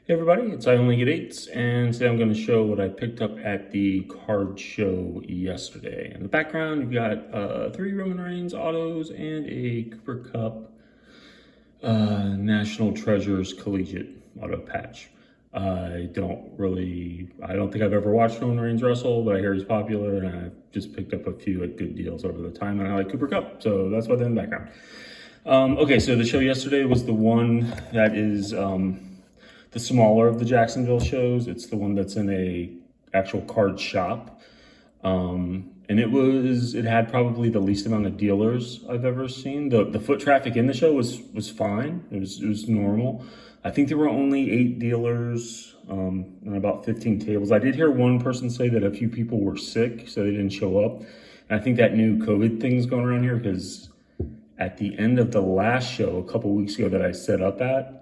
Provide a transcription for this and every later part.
Hey everybody, it's I Only Get Eights, and today I'm going to show what I picked up at the card show yesterday. In the background, you've got 3 Roman Reigns autos and a Cooper Cup National Treasures Collegiate auto patch. I don't think I've ever watched Roman Reigns wrestle, but I hear he's popular, and I've just picked up a few at good deals over the time, and I like Cooper Cup, so that's why they're in the background. Okay, so the show yesterday was the one that is the smaller of the Jacksonville shows. It's the one that's in a actual card shop. And it had probably the least amount of dealers I've ever seen. The foot traffic in the show was fine. It was normal. I think there were only 8 dealers and about 15 tables. I did hear one person say that a few people were sick, so they didn't show up. And I think that new COVID thing's going around here because at the end of the last show, a couple weeks ago that I set up at,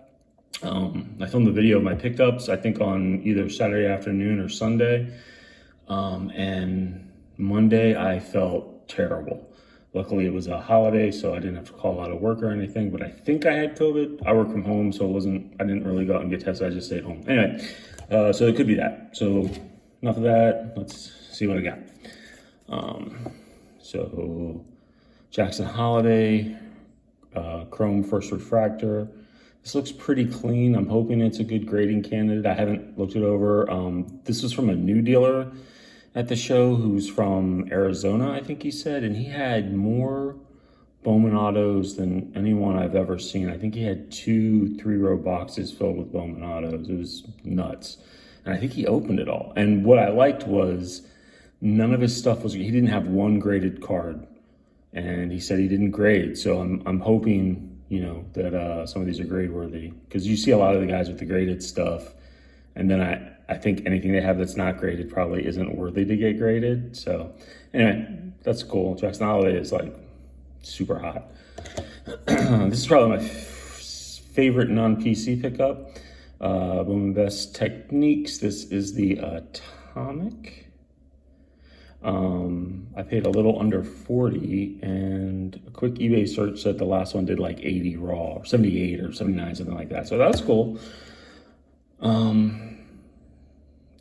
I filmed the video of my pickups, I think on either Saturday afternoon or Sunday. And Monday I felt terrible. Luckily it was a holiday, so I didn't have to call out of work or anything, but I think I had COVID. I work from home, so I didn't really go out and get tested. I just stayed home. Anyway, so it could be that. So enough of that. Let's see what I got. So Jackson Holiday, Chrome First Refractor. This looks pretty clean. I'm hoping it's a good grading candidate. I haven't looked it over. This was from a new dealer at the show who's from Arizona, I think he said, and he had more Bowman autos than anyone I've ever seen. I think he had 2 3-row boxes filled with Bowman autos. It was nuts. And I think he opened it all. And what I liked was none of his stuff he didn't have one graded card. And he said he didn't grade. So I'm hoping, that some of these are grade worthy, because you see a lot of the guys with the graded stuff, and then I think anything they have that's not graded probably isn't worthy to get graded. So anyway, that's cool. Jackson Holiday is like super hot. This is probably my favorite non-PC pickup. Bowman Best Techniques. This is the Atomic. I paid a little under 40, and a quick eBay search said the last one did like 80 raw, or 78 or 79, something like that. So that's cool.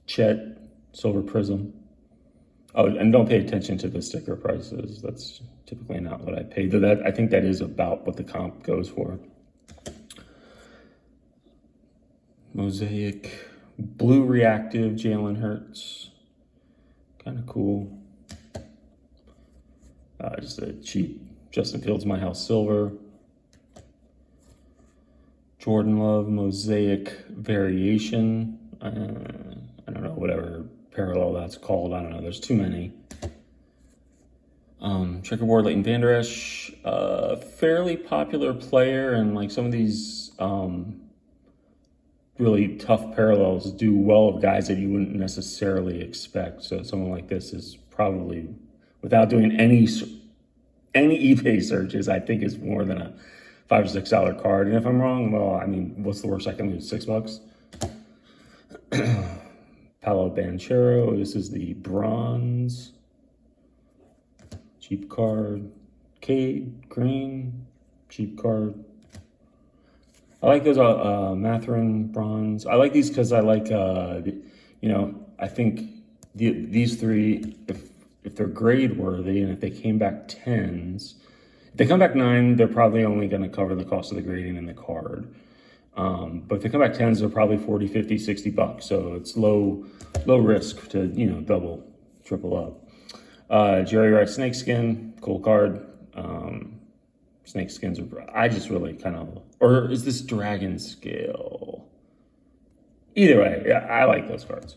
Chet, Silver Prism. Oh, and don't pay attention to the sticker prices. That's typically not what I paid. Though I think that is about what the comp goes for. Mosaic, Blue Reactive, Jalen Hurts. Kind of cool. Just a cheap Justin Fields My House Silver. Jordan Love Mosaic Variation. I don't know, whatever parallel that's called. I don't know. There's too many. Checkerboard Leighton Vander Esch. Fairly popular player, and like some of these really tough parallels do well with guys that you wouldn't necessarily expect. So someone like this is probably, without doing any eBay searches, I think is more than a $5 or $6 card. And if I'm wrong, well, I mean, what's the worst I can lose? $6? Paolo Banchero. This is the bronze. Cheap card. Cade Green. Cheap card. I like those Matherin bronze. I like these because I like, I think these 3, if they're grade worthy, and if they came back 10s, if they come back 9, they're probably only going to cover the cost of the grading in the card. But if they come back 10s, they're probably 40, 50, 60 bucks. So it's low risk to, double, triple up. Jerry Rice Snakeskin, cool card. Snake skins I just really kind of, or is this Dragon Scale? Either way, yeah, I like those cards.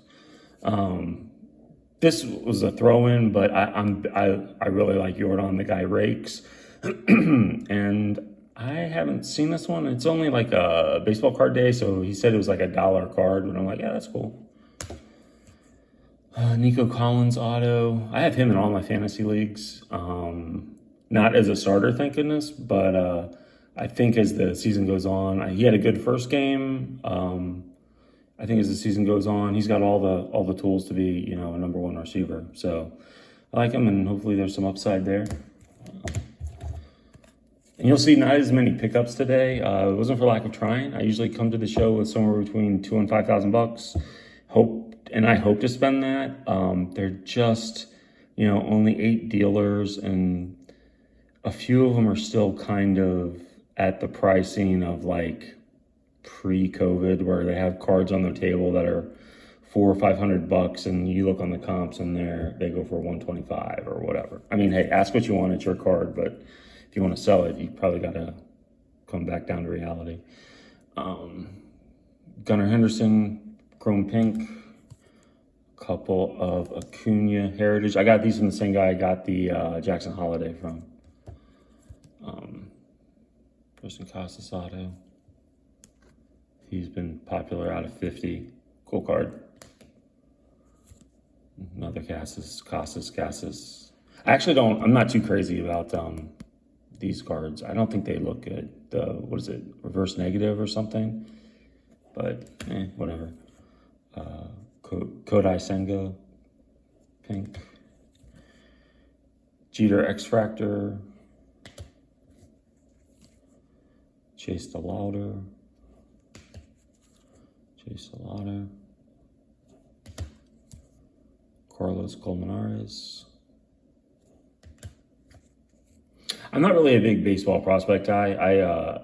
This was a throw-in, but I really like Jordan. The guy rakes, and I haven't seen this one. It's only like a baseball card day, so he said it was like $1 card, and I'm like, yeah, that's cool. Nico Collins auto. I have him in all my fantasy leagues. Not as a starter, thank goodness, but I think as the season goes on, he had a good first game. I think as the season goes on, he's got all the tools to be, a number 1 receiver. So I like him, and hopefully there's some upside there. And you'll see not as many pickups today. It wasn't for lack of trying. I usually come to the show with somewhere between $2,000 and $5,000. I hope to spend that. They're just, only 8 dealers, and a few of them are still kind of at the pricing of like pre-COVID, where they have cards on their table that are $400 or $500, and you look on the comps and they go for 125 or whatever. I mean, hey, ask what you want, it's your card, but if you want to sell it, you probably got to come back down to reality. Gunnar Henderson, chrome pink, couple of Acuna Heritage. I got these from the same guy I got the Jackson Holiday from. Person Casas auto. He's been popular out of 50. Cool card. Another Casas. I'm not too crazy about these cards. I don't think they look good. What is it? Reverse negative or something? But, whatever. Kodai Senga, pink. Jeter X-Fractor. Chase the Lauder. Carlos Colmenares. I'm not really a big baseball prospect guy.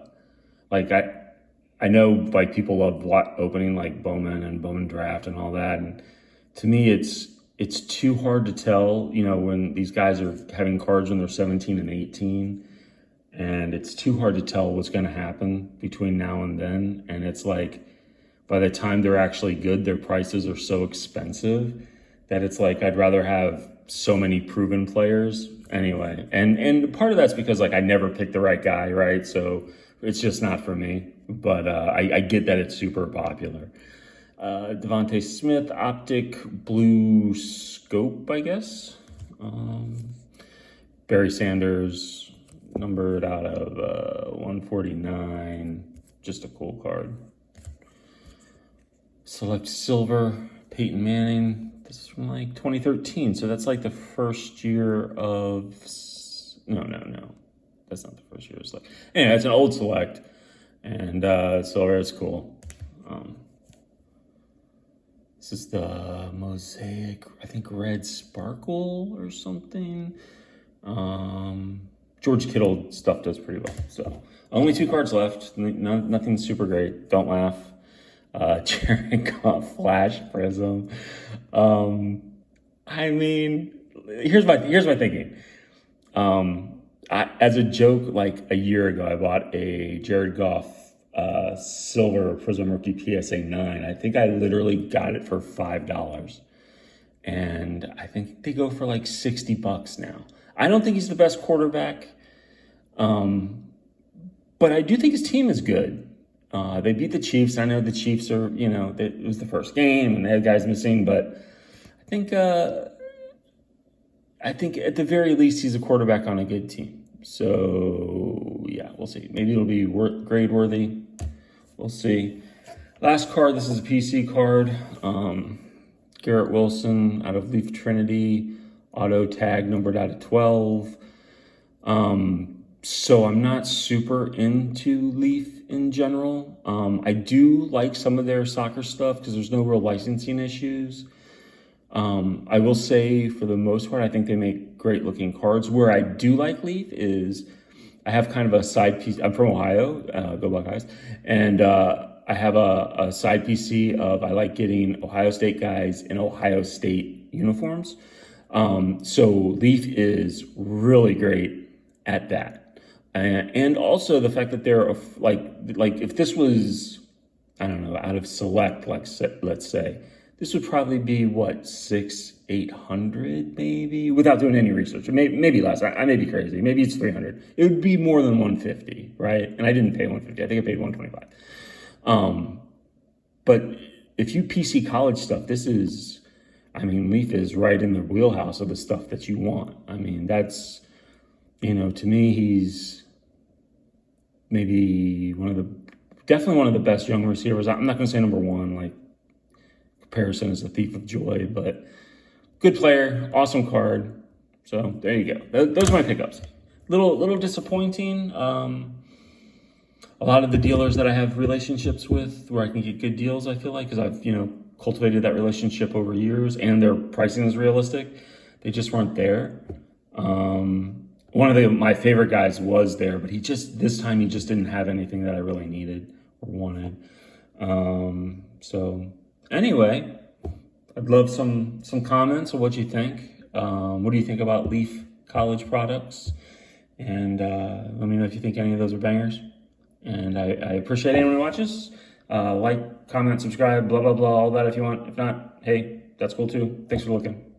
I know like people love opening like Bowman and Bowman Draft and all that, and to me it's too hard to tell, when these guys are having cards when they're 17 and 18, and it's too hard to tell what's going to happen between now and then. And it's like by the time they're actually good, their prices are so expensive that it's like I'd rather have so many proven players anyway. And part of that's because like I never picked the right guy, right? So it's just not for me. But I get that it's super popular. Devontae Smith, Optic Blue Scope, I guess. Barry Sanders, numbered out of 149. Just a cool card. Select Silver, Peyton Manning. This is from like 2013. So that's like the first year of... No. That's not the first year of Select. Anyway, it's an old Select. And Silver is cool. This is the Mosaic, I think Red Sparkle or something. George Kittle stuff does pretty well. So only 2 cards left. Nothing super great. Don't laugh. Jared Goff Flash Prism. I mean, here's my thinking. As a joke, like a year ago, I bought a Jared Goff Silver Prism Rookie PSA 9. I think I literally got it for $5. And I think they go for like $60 now. I don't think he's the best quarterback. But I do think his team is good. They beat the Chiefs. I know the Chiefs are, it was the first game and they had guys missing, but I think at the very least he's a quarterback on a good team. So yeah, we'll see. Maybe it'll be grade worthy. We'll see. Last card. This is a PC card. Garrett Wilson out of Leaf Trinity, auto tag numbered out of 12. So I'm not super into Leaf in general. I do like some of their soccer stuff because there's no real licensing issues. I will say for the most part, I think they make great looking cards. Where I do like Leaf is I have kind of a side piece. I'm from Ohio, go Buckeyes. And I have a side PC of I like getting Ohio State guys in Ohio State uniforms. So Leaf is really great at that. And also the fact that they're like if this was, I don't know, out of Select, like let's say, this would probably be what, 600-800 maybe, without doing any research. Maybe less. I may be crazy. Maybe it's 300. It would be more than 150, right? And I didn't pay 150. I think I paid 125. But if you PC college stuff, Leaf is right in the wheelhouse of the stuff that you want. I mean, that's, to me, he's maybe definitely one of the best young receivers. I'm not going to say number one, like comparison is a thief of joy, but good player, awesome card. So there you go. Those are my pickups. little disappointing. A lot of the dealers that I have relationships with where I can get good deals, I feel like, because I've, cultivated that relationship over years and their pricing is realistic, they just weren't there. One of my favorite guys was there, but this time he just didn't have anything that I really needed or wanted. So anyway, I'd love some comments of what you think. What do you think about Leaf College products? And let me know if you think any of those are bangers. And I appreciate anyone who watches. Like, comment, subscribe, blah, blah, blah, all that if you want. If not, hey, that's cool too. Thanks for looking.